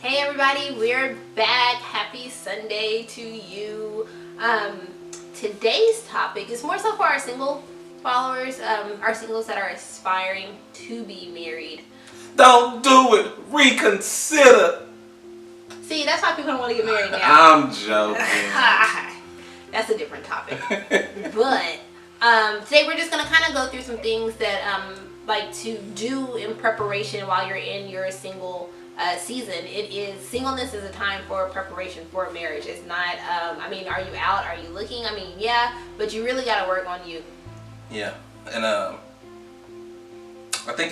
Hey everybody, we're back. Happy Sunday to you. Today's topic is more so for our single followers, our singles that are aspiring to be married. Don't do it. Reconsider. See, that's why people don't want to get married now. I'm joking. That's a different topic. But today we're just going to kind of go through some things that like to do in preparation while you're in your single season. Singleness is a time for preparation for marriage. It's not, are you out? Are you looking? Yeah, but you really got to work on you. Yeah, and I think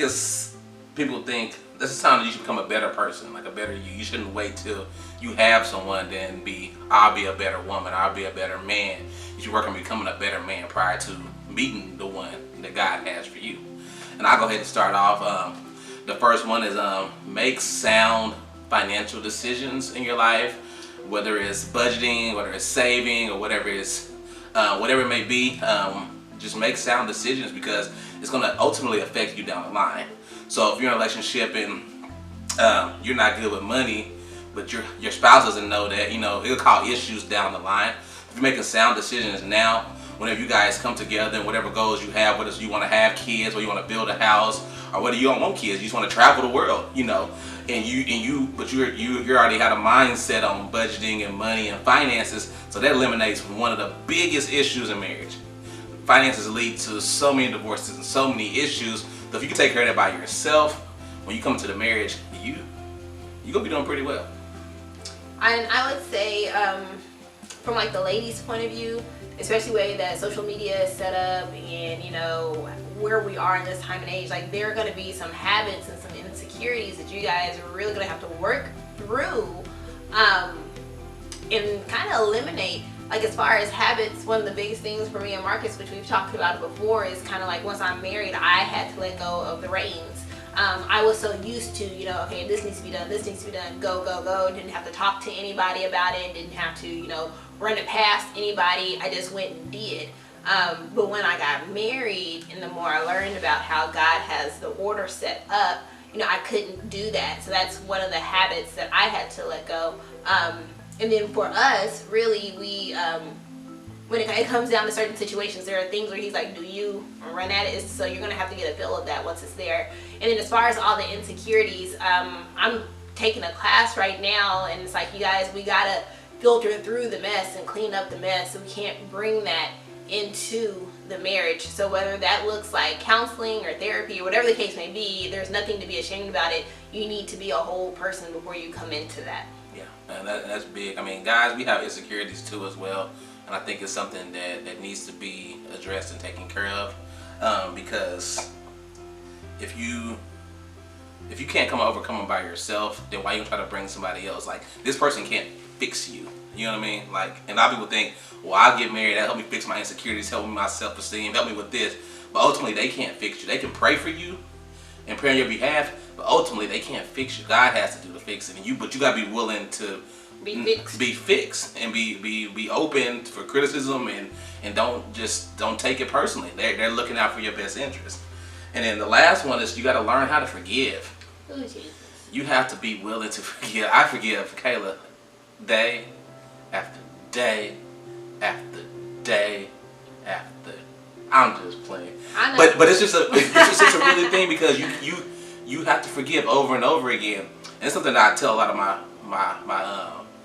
people think this is time that you should become a better person, like a better you. You shouldn't wait till you have someone then I'll be a better woman, I'll be a better man. You should work on becoming a better man prior to meeting the one that God has for you. And I'll go ahead and start off. The first one is make sound financial decisions in your life, whether it's budgeting, whether it's saving, or whatever it may be. Just make sound decisions because it's going to ultimately affect you down the line. So if you're in a relationship and you're not good with money, but your spouse doesn't know that, it'll cause issues down the line. If you're making sound decisions now, whenever you guys come together and whatever goals you have, whether you want to have kids or you want to build a house, or whether you don't want kids, you just want to travel the world, but you already had a mindset on budgeting and money and finances, so that eliminates one of the biggest issues in marriage. Finances lead to so many divorces and so many issues. So if you can take care of that by yourself, when you come into the marriage, you're gonna be doing pretty well. And I would say, from like the ladies' point of view, especially the way that social media is set up and where we are in this time and age, like there are going to be some habits and some insecurities that you guys are really going to have to work through and kind of eliminate. Like as far as habits, one of the biggest things for me and Marcus, which we've talked about it before, is kind of like once I'm married, I had to let go of the reins. I was so used to, okay, this needs to be done, this needs to be done, go, go, go. Didn't have to talk to anybody about it, didn't have to, run it past anybody. I just went and did. But when I got married and the more I learned about how God has the order set up, I couldn't do that. So that's one of the habits that I had to let go. And then for us, really, we, when it comes down to certain situations, there are things where he's like, do you run at it? So you're going to have to get a feel of that once it's there. And then as far as all the insecurities, I'm taking a class right now, and it's like, you guys, we got to filter through the mess and clean up the mess. So we can't bring that into the marriage. So whether that looks like counseling or therapy or whatever the case may be, there's nothing to be ashamed about it. You need to be a whole person before you come into that. Yeah, and that's big. Guys, we have insecurities too as well. And I think it's something that needs to be addressed and taken care of, because if you can't overcome them by yourself, then why you try to bring somebody else? Like, this person can't fix you. You know what I mean? Like, and a lot of people think, well, I'll get married, that'll help me fix my insecurities, help me with my self-esteem, help me with this. But ultimately, they can't fix you. They can pray for you and pray on your behalf, but ultimately, they can't fix you. God has to do the fixing, but you gotta be willing to be fixed and be open for criticism and don't take it personally. They're looking out for your best interest. And then the last one is you got to learn how to forgive. Ooh, Jesus. You have to be willing to forgive. I forgive Kayla day after day after day after. I'm just playing. I know. But it's just a really thing, because you have to forgive over and over again. And it's something that I tell a lot of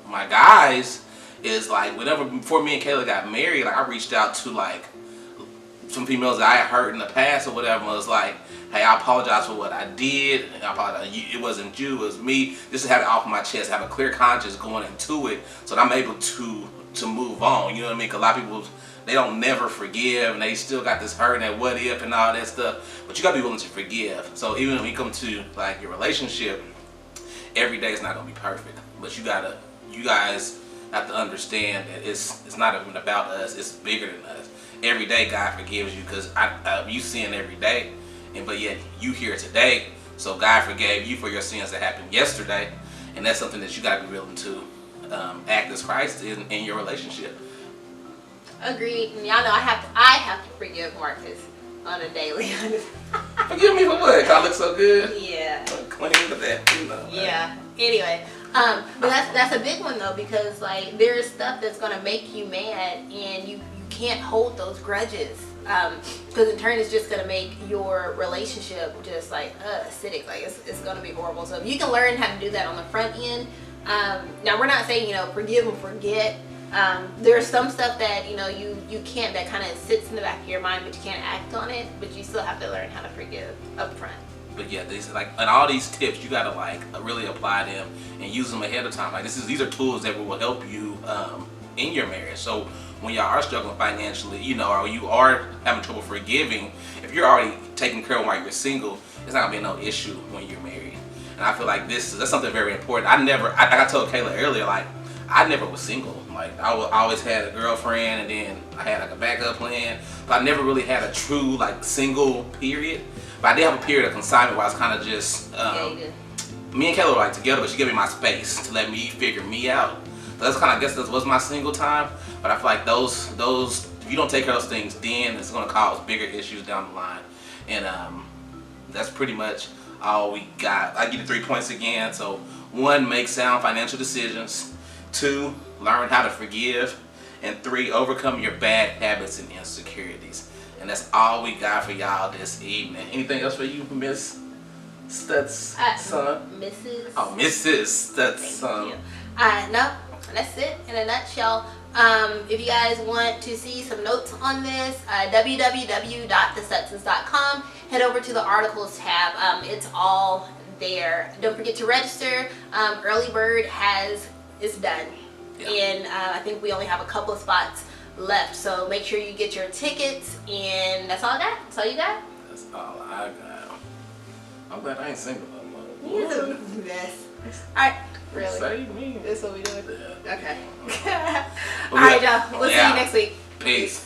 my guys is like, before me and Kayla got married, like I reached out to like some females that I had hurt in the past or whatever. I was like, hey, I apologize for what I did. I apologize. It wasn't you, it was me. Just to have it off my chest, have a clear conscience going into it, so that I'm able to move on. You know what I mean? 'Cause a lot of people, they don't never forgive, and they still got this hurt and that what if and all that stuff. But you gotta be willing to forgive. So even when you come to like your relationship, every day is not gonna be perfect. But you guys have to understand that it's not even about us. It's bigger than us. Every day God forgives you, because you sin every day, but yet you here today. So God forgave you for your sins that happened yesterday, and that's something that you got to be willing to act as Christ in your relationship. Agreed. And y'all know I have to forgive Marcus on a daily. Forgive me for what? 'Cause I look so good. Yeah. Clean with that. Yeah. Anyway, But that's a big one though, because like there's stuff that's gonna make you mad, and you can't hold those grudges, because in turn it's just gonna make your relationship just like acidic. Like it's gonna be horrible. So if you can learn how to do that on the front end. Now we're not saying forgive and forget. There's some stuff that you can't, that kind of sits in the back of your mind, but you can't act on it. But you still have to learn how to forgive up front. But yeah, and all these tips, you gotta really apply them and use them ahead of time. Like these are tools that will help you in your marriage. So when y'all are struggling financially, or you are having trouble forgiving, if you're already taking care of while you're single, it's not gonna be no issue when you're married. And I feel like that's something very important. Like I told Kayla earlier, like I never was single. Like I always had a girlfriend, and then I had like a backup plan. But I never really had a true like single period. But I did have a period of consignment where I was kind of just me and Kayla were like together, but she gave me my space to let me figure me out. So that's I guess that was my single time. But I feel like those if you don't take care of those things, then it's gonna cause bigger issues down the line. And that's pretty much all we got. I give you 3 points again. So 1, make sound financial decisions. 2, learn how to forgive. And 3, overcome your bad habits and insecurities. And that's all we got for y'all this evening. Anything else for you, Miss Stutson? Mrs. Oh, Mrs. Stutson. No, that's it in a nutshell. If you guys want to see some notes on this, www.thestutsons.com. Head over to the articles tab. It's all there. Don't forget to register. Early bird is done. Yeah. And I think we only have a couple of spots left. So make sure you get your tickets. And that's all I got. That's all you got? That's all I got. I'm glad I ain't single no more. Yes. Alright. Really? Save me. This is what we doing? Yeah. Okay. Alright, y'all. We'll see you next week. Peace.